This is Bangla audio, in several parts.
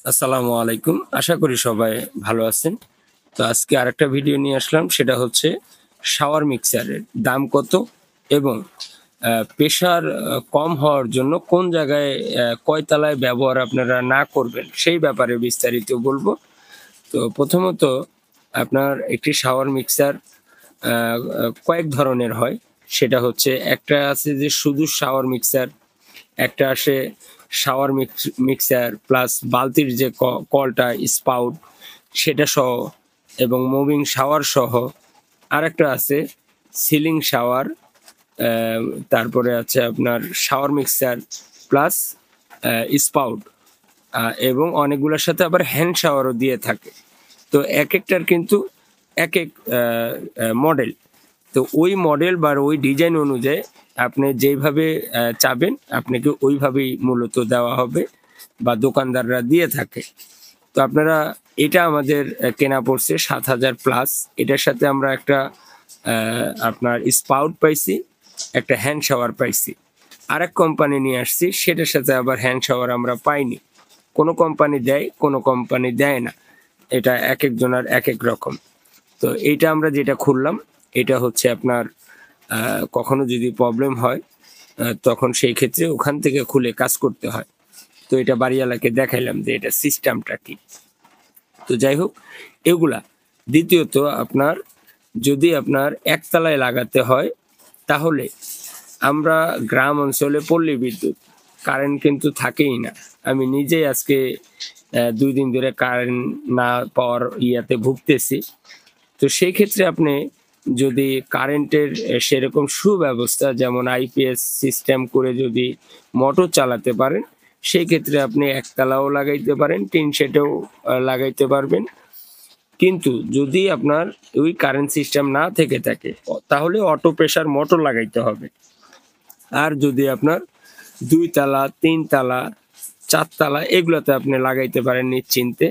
আসসালামু আলাইকুম। আশা করি সবাই ভালো আছেন। তো আজকে আরেকটা ভিডিও নিয়ে আসলাম। সেটা হচ্ছে শাওয়ার মিক্সারের দাম কত এবং প্রেশার কম হওয়ার জন্য কোন জায়গায় কয় তলায় ব্যবহার আপনারা না করবেন সেই ব্যাপারে বিস্তারিত বলবো। তো প্রথমত আপনার একটি শাওয়ার মিক্সার আ আ কয়েক ধরনের হয়। সেটা হচ্ছে একটা আছে যে শুধু শাওয়ার মিক্সার, একটা আসে শাওয়ার মিক্সার প্লাস বালতির যে কলটা স্পাউট সেটা সহ এবং মুভিং শাওয়ার সহ। আরেকটা আছে সিলিং শাওয়ার, আ তারপরে আছে আপনার শাওয়ার মিক্সার প্লাস স্পাউট, এবং অনেকগুলোর সাথে আবার হ্যান্ড শাওয়ারও দিয়ে থাকে। তো একেকটার কিন্তু একেক আ আ মডেল। তো ওই মডেল বা ওই ডিজাইন অনুযায়ী আপনি যেইভাবে চাবেন আপনাকে ওইভাবেই মূলত দেওয়া হবে বা দোকানদাররা দিয়ে থাকে। তো আপনারা এটা আমাদের কেনা পড়ছে ৭,০০০ প্লাস। এটার সাথে আমরা একটা আপনার স্পাউট পাইছি, একটা হ্যান্ড শাওয়ার পাইছি। আরেক কোম্পানি নিয়ে আসছি সেটার সাথে আবার হ্যান্ড শাওয়ার আমরা পাইনি। কোনো কোম্পানি দেয়, কোনো কোম্পানি দেয় না। এটা একেকজনের একেক রকম। তো এইটা আমরা যেটা খুললাম, এটা হচ্ছে আপনার কখনো যদি প্রবলেম হয় তখন সেই ক্ষেত্রে ওখান থেকে খুলে কাজ করতে হয়। তো এটা বাড়িওয়ালাকে দেখাইলাম যে এটা সিস্টেমটা কি। তো যাই হোক এগুলা। দ্বিতীয়ত আপনার যদি আপনার একতলায় লাগাতে হয় তাহলে আমরা গ্রাম অঞ্চলে পল্লী বিদ্যুৎ, কারেন্ট কিন্তু থাকেই না। আমি নিজেই আজকে ২ দিন ধরে কারেন্ট না পাওয়ার ইয়াতে ভুগতেছি। তো সেই ক্ষেত্রে আপনি যদি কারেন্টের সেরকম সুব্যবস্থা যেমন আইপিএস সিস্টেম করে যদি মোটর চালাতে পারেন, সেই ক্ষেত্রে আপনি একতলাও লাগাইতে পারেন, টিন শেডেও লাগাইতে পারবেন। কিন্তু যদি আপনার ওই কারেন্ট সিস্টেম না থেকে থাকে তাহলে অটো প্রেশার মোটর লাগাইতে হবে। আর যদি আপনার ২ তালা, ৩ তালা, ৪ তালা এগুলাতে আপনি লাগাইতে পারেন নিশ্চিন্তে।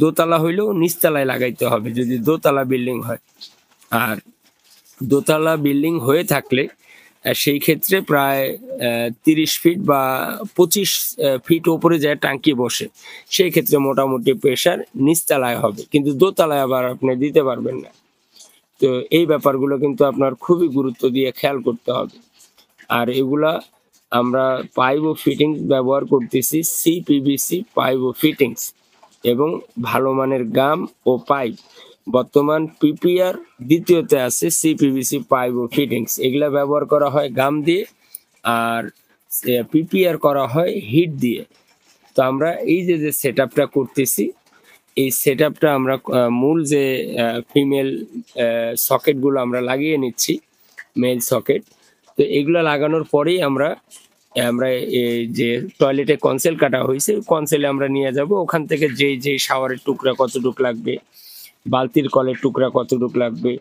দোতলা হইলেও নিচতলায় লাগাইতে হবে যদি দোতলা বিল্ডিং হয়। আর দোতলা বিল্ডিং হয়ে থাকলে সেই ক্ষেত্রে প্রায় ৩০ ফিট বা ২৫ ফিট ওপরে যায় টাঙ্কি বসে। সেই ক্ষেত্রে মোটামুটি প্রেশার নিচতলায় হবে। কিন্তু দোতলায় আবার আপনি দিতে পারবেন না। তো এই ব্যাপারগুলো কিন্তু আপনার খুবই গুরুত্ব দিয়ে খেয়াল করতে হবে। আর এগুলা আমরা পাইপ ও ফিটিংস ব্যবহার করতেছি সিপিভিসি পাইপ ও ফিটিংস এবং ভালো মানের গাম ও পাইপ। বর্তমান পিপিআর দ্বিতীয়তে আছে সিপিভিসি পাইপ ও ফিটিংস। এগুলা ব্যবহার করা হয় গাম দিয়ে আর পিপিআর করা হয় হিট দিয়ে। তো আমরা এই যে সেটআপটা করতেছি, এই সেটআপটা আমরা মূল যে ফিমেল সকেটগুলো আমরা লাগিয়ে নিচ্ছি, মেল সকেট। তো এগুলা লাগানোর পরেই আমরা আমরা এই যে টয়লেটে কনসেল কাটা হইছে, কনসেলে আমরা নিয়ে যাবো। ওখান থেকে যেই শাওয়ারের টুকরা কতটুক লাগবে, বালতির কলের টুকরা কতটুক লাগবে,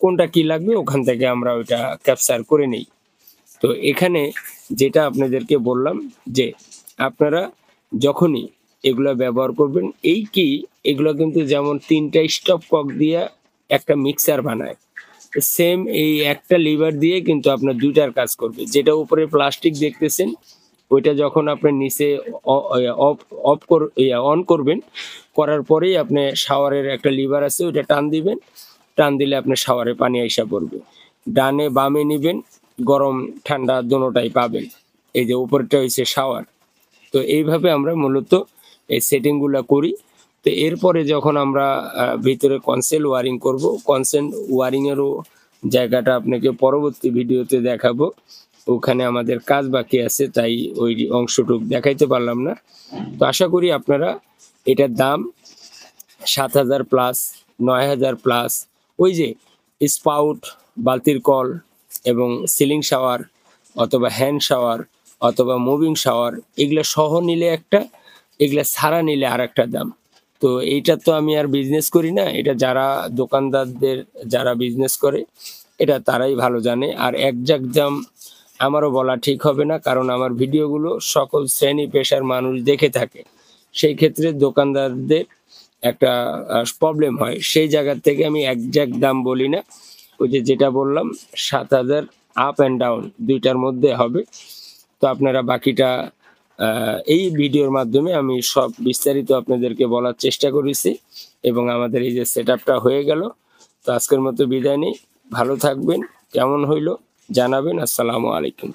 কোনটা কি লাগবে ওখান থেকে আমরা ওইটা ক্যাপচার করে নেই। তো এখানে যেটা আপনাদেরকে বললাম যে আপনারা যখনই এগুলা ব্যবহার করবেন, এই কি এগুলা কিন্তু যেমন ৩ টা স্টপ কক দিয়া একটা মিক্সার বানায়। সেম এই একটা লিভার দিয়ে কিন্তু আপনার ২ টার কাজ করবে। যেটা উপরে প্লাস্টিক দেখতেছেন, ওইটা যখন আপনার নিচে অ ইয়া অফ অফ কর ইয়া অন করবেন, করার পরেই আপনি শাওয়ারের একটা লিভার আছে ওইটা টান দিবেন। টান দিলে আপনার শাওয়ারে পানি আইসা পড়বে। ডানে বামে নিবেন, গরম ঠান্ডা দোনোটাই পাবেন। এই যে উপরেরটা হইছে শাওয়ার। তো এইভাবে আমরা মূলত এই সেটিং গুলা করি। তো এরপরে যখন আমরা ভিতরে কনসেল ওয়ারিং করব, কনসেল ওয়ারিং এরও জায়গাটা আপনাকে পরবর্তী ভিডিওতে দেখাবো। ওখানে আমাদের কাজ বাকি আছে তাই ওই অংশটুক দেখাইতে পারলাম না। তো আশা করি আপনারা এটার দাম ৭,০০০ প্লাস, ৯,০০০ প্লাস, ওই যে স্পাউট, বালতির কল এবং সিলিং শাওয়ার অথবা হ্যান্ড শাওয়ার অথবা মুভিং শাওয়ার এগুলা সহ নিলে একটা, এগুলা ছাড়া নিলে আরেকটা দাম। তো এইটা তো আমি আর বিজনেস করি না। এটা যারা দোকানদারদের যারা বিজনেস করে এটা তারাই ভালো জানে। আর একজ্যাক্ট দাম আমারও বলা ঠিক হবে না। কারণ আমার ভিডিওগুলো সকল শ্রেণী পেশার মানুষ দেখে থাকে। সেই ক্ষেত্রে দোকানদারদের একটা প্রবলেম হয়। সেই জায়গা থেকে আমি একজ্যাক্ট দাম বলি না। ওই যে যেটা বললাম ৭,০০০ আপ অ্যান্ড ডাউন ২ টার মধ্যে হবে। তো আপনারা বাকিটা এই ভিডিওর মাধ্যমে আমি সব বিস্তারিত আপনাদেরকে বলার চেষ্টা করেছি এবং আমাদের এই যে সেটআপটা হয়ে গেল। তো আজকের মতো বিদায় নেই, ভালো থাকবেন, কেমন হইলো জানাবেন। আসসালামু আলাইকুম।